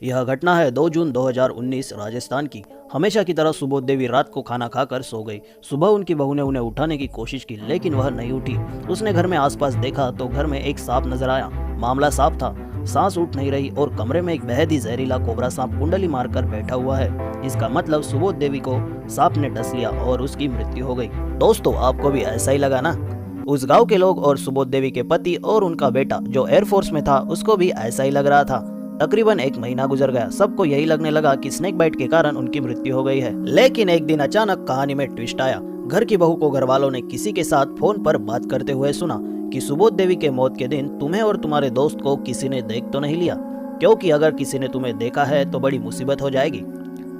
यह घटना है 2 जून 2019 राजस्थान की। हमेशा की तरह सुबोध देवी रात को खाना खाकर सो गई। सुबह उनकी बहू ने उन्हें उठाने की कोशिश की, लेकिन वह नहीं उठी। उसने घर में आसपास देखा तो घर में एक सांप नजर आया। मामला साफ था, सांस उठ नहीं रही और कमरे में एक बेहद ही जहरीला कोबरा सांप कुंडली मारकर बैठा हुआ है। इसका मतलब सुबोध देवी को सांप ने डस लिया और उसकी मृत्यु हो गई। दोस्तों, आपको भी ऐसा ही लगा ना? उस गांव के लोग और सुबोध देवी के पति और उनका बेटा जो एयरफोर्स में था, उसको भी ऐसा ही लग रहा था। तकरीबन 1 महीना गुजर गया। सबको यही लगने लगा कि स्नेक बाइट के कारण उनकी मृत्यु हो गई है। लेकिन एक दिन अचानक कहानी में ट्विस्ट आया। घर की बहू को घर वालों ने किसी के साथ फोन पर बात करते हुए सुना कि सुबोध देवी के मौत के दिन तुम्हें और तुम्हारे दोस्त को किसी ने देख तो नहीं लिया, क्योंकि अगर किसी ने तुम्हें देखा है तो बड़ी मुसीबत हो जाएगी।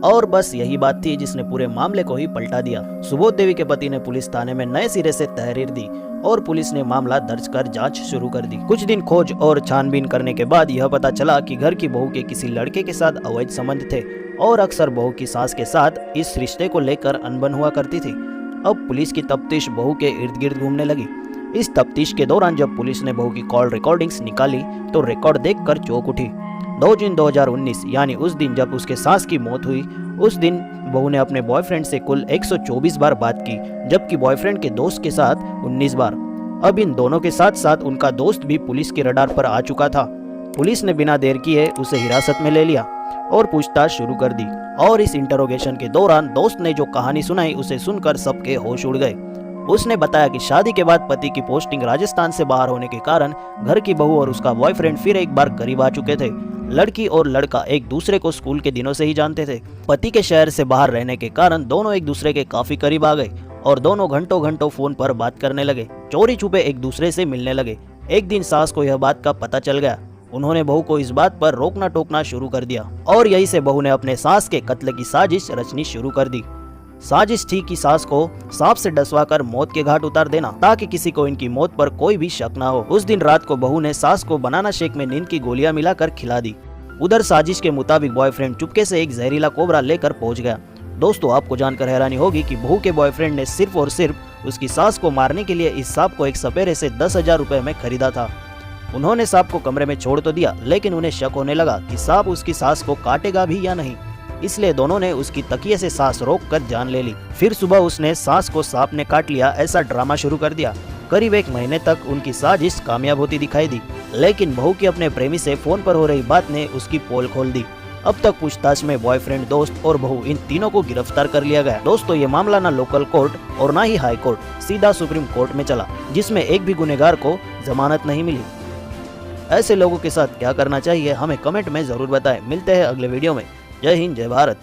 और बस यही बात थी जिसने पूरे मामले को ही पलटा दिया। सुबोध देवी के पति ने पुलिस थाने में नए सिरे से तहरीर दी और पुलिस ने मामला दर्ज कर जांच शुरू कर दी। कुछ दिन खोज और छानबीन करने के बाद यह पता चला कि घर की बहू के किसी लड़के के साथ अवैध संबंध थे और अक्सर बहू की सास के साथ इस रिश्ते को लेकर अनबन हुआ करती थी। अब पुलिस की तफ्तीश बहू के इर्द गिर्द घूमने लगी। इस तफ्तीश के दौरान जब पुलिस ने बहू की कॉल रिकॉर्डिंग्स निकाली तो रिकॉर्ड देखकर चौंक उठी। 2 जून 2019 यानी उस दिन जब उसके सास की मौत हुई, उस दिन बहू ने अपने बॉयफ्रेंड से कुल 124 बार बात की, जबकि बॉयफ्रेंड के दोस्त के साथ 19 बार। अब इन दोनों के साथ साथ उनका दोस्त भी पुलिस के रडार पर आ चुका था। पुलिस ने बिना देर किए उसे हिरासत में ले लिया और पूछताछ शुरू कर दी। और इस इंटरोगेशन के दौरान दोस्त ने जो कहानी सुनाई उसे सुनकर सबके होश उड़ गए। उसने बताया कि शादी के बाद पति की पोस्टिंग राजस्थान से बाहर होने के कारण घर की बहू और उसका बॉयफ्रेंड फिर एक बार करीब आ चुके थे। लड़की और लड़का एक दूसरे को स्कूल के दिनों से ही जानते थे। पति के शहर से बाहर रहने के कारण दोनों एक दूसरे के काफी करीब आ गए और दोनों घंटों घंटों फोन पर बात करने लगे। चोरी छुपे एक दूसरे से मिलने लगे। एक दिन सास को यह बात का पता चल गया। उन्होंने बहू को इस बात पर रोकना टोकना शुरू कर दिया और यही से बहू ने अपने सास के कत्ल की साजिश रचनी शुरू कर दी। साजिश थी कि सास को सांप से डसवाकर मौत के घाट उतार देना, ताकि किसी को इनकी मौत पर कोई भी शक ना हो। उस दिन रात को बहू ने सास को बनाना शेक में नींद की गोलियां मिलाकर खिला दी। उधर साजिश के मुताबिक बॉयफ्रेंड चुपके से एक जहरीला कोबरा लेकर पहुंच गया। दोस्तों, आपको जानकर हैरानी होगी कि बहू के बॉयफ्रेंड ने सिर्फ और सिर्फ उसकी सास को मारने के लिए इस सांप को एक सपेरे से 10,000 रुपए में खरीदा था। उन्होंने सांप को कमरे में छोड़ तो दिया, लेकिन उन्हें शक होने लगा कि सांप उसकी सास को काटेगा भी या नहीं, इसलिए दोनों ने उसकी तकिए से सांस रोककर जान ले ली। फिर सुबह उसने सांस को सांप ने काट लिया, ऐसा ड्रामा शुरू कर दिया। करीब 1 महीने तक उनकी साजिश कामयाब होती दिखाई दी, लेकिन बहू की अपने प्रेमी से फोन पर हो रही बात ने उसकी पोल खोल दी। अब तक पूछताछ में बॉयफ्रेंड, दोस्त और बहू इन तीनों को गिरफ्तार कर लिया गया। दोस्तों, ये मामला ना लोकल कोर्ट और ना ही हाई कोर्ट, सीधा सुप्रीम कोर्ट में चला, जिसमें एक भी गुनहगार को जमानत नहीं मिली। ऐसे लोगों के साथ क्या करना चाहिए हमें कमेंट में जरूर बताएं। मिलते हैं अगले वीडियो में। जय हिंद, जय भारत।